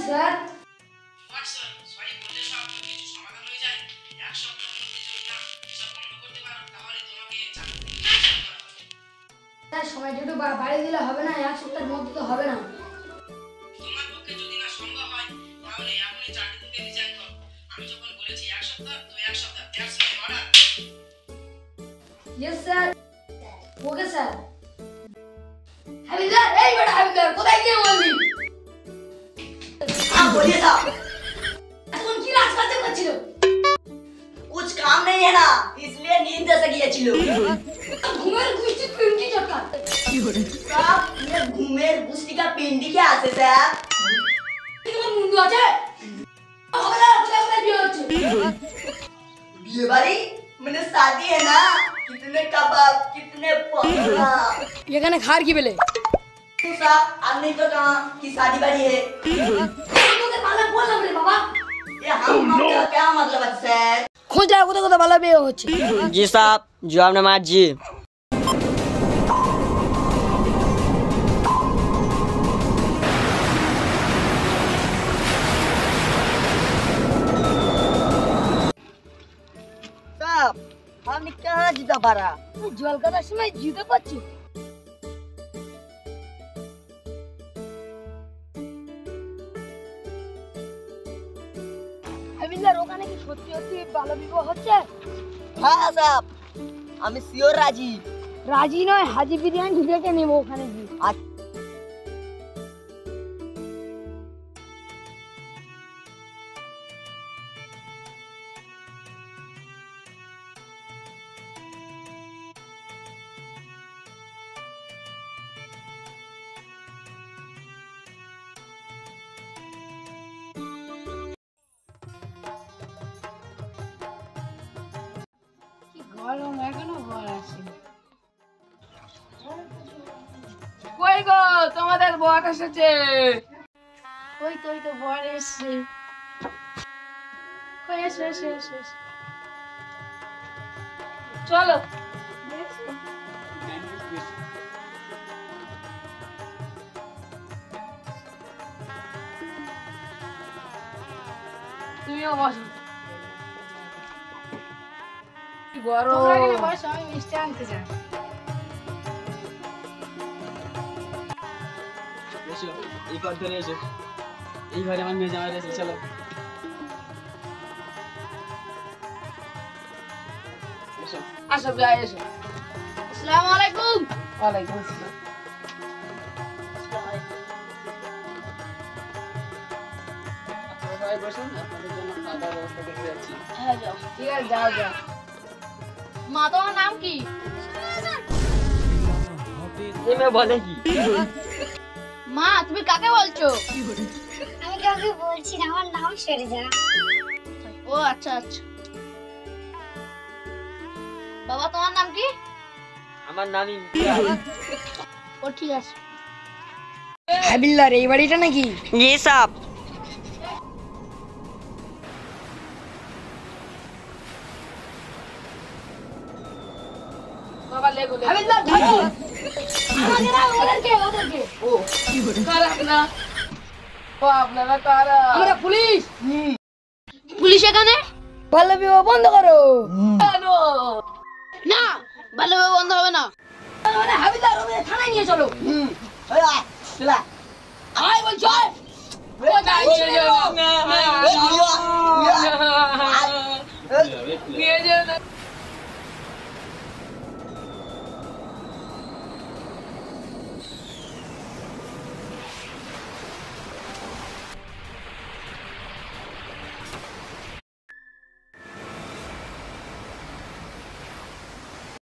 Sir WhatsApp sorry বললে সব কিছু সমাধান হয়ে যায়। এক সপ্তাহের মধ্যে যদি না সব বন্ধ করতে পারো তাহলে তোমাকে চাকরি থেকে বহিষ্কার করা হবে। স্যার সময়টা একটু বাড়িয়ে দিলে হবে না? এক সপ্তাহের মধ্যে তো হবে না। তোমার পক্ষে যদি না সম্ভব হয় তাহলে এখনই চাকরি থেকে রিজাইন করো। আমি যখন বলেছি এক সপ্তাহ তো এক সপ্তাহ। That's my order. Yes sir. Okay sir. হাবিলদার, এই বেটা হাবিলদার, কোথায় গিয়ে বললি? हाँ बोलिए साहब। এখন কি রাজকাজ করছিল? कुछ काम नहीं है ना इसलिए नींद से गया चिलो। ঘুমের গুষ্টি পিন্ডি চটকা। साहब ये घूमेर गुस्ती का पिंडी क्या आते साहब? তোমার মুন্ডু আছে? হবে না, কোথায় কোথায় বিয়ে হচ্ছে? ये बारी मैंने शादी है ना कितने कबाब कितने पकौड़ा। এখানে খার কি পেলে? तो साहब अब नहीं तो कहाँ की शादी बारी है। তোকে পালা বললাম রে বাবা। ये हम का क्या मतलब है सर? খোঁজ লাগা কোথায় কোথায় পালা বিয়ে হচ্ছে? जी साहब जवाब नमाज जी। साहब हमने कहाँ जीता पारा? জল কাটার সময় জিতে পাচ্ছি। হাবিলদার, ওখানে কি সত্যি সত্যি বাল্য বিবাহ হচ্ছে? हाँ साहब हमें सियोर राजी। রাজি নয়, হাজি বিরিয়ানি ডেকে নেবো ওখানে গিয়ে। গরম এখনো বর আসে। কই গো তোমাদের বর এসেছে? ওই তো বর এসছে। কই এসো এসো এসো এসো। চলো তুমিও বসো। গরম। তোমরা এখানে বসো, আমি মিষ্টি আনতে যাই। এসো এই পথ ধরে এসো। এই ঘরে আমার মেয়ে জামাই রয়েছে, চলো এসো। আসো ভাই এসো। আসসালামু আলাইকুম। ওয়ালাইকুম আসসালাম। আপনারা সবাই বসুন, আপনাদের জন্য খাওয়া দাওয়ার ব্যবস্থা করতে যাচ্ছি। হ্যাঁ যাও। ঠিক আছে যাও যাও। মা, তোমার নাম কি? এই মেয়ে বলে কি? মা, তুমি কাকে বলছো? আমি কাউকে বলছি না, আমার নাম শেরজা। ও আচ্ছা আচ্ছা। বাবা, তোমার নাম কি? আমার নাম ইমতিয়াজ। ও ঠিক আছে। হাবিলদার, এই বাড়িটা নাকি? जी साहब। বাবা লেগো লেগো। হাবিলদার ধরো। আমাকে না, ওদেরকে। ও খারাপ না। ও আপনারা কারা? আমরা পুলিশ। পুলিশ এখানে? বাল্য বিবাহ বন্ধ করো। কেন? না, বাল্য বিবাহ বন্ধ হবে না। মানে হাবিলদার, ওদের থানায় নিয়ে চলো। अरे चला আয় বলছো, আয়। কোথায় নিয়ে যাও? ए, নিয়ে যাও না।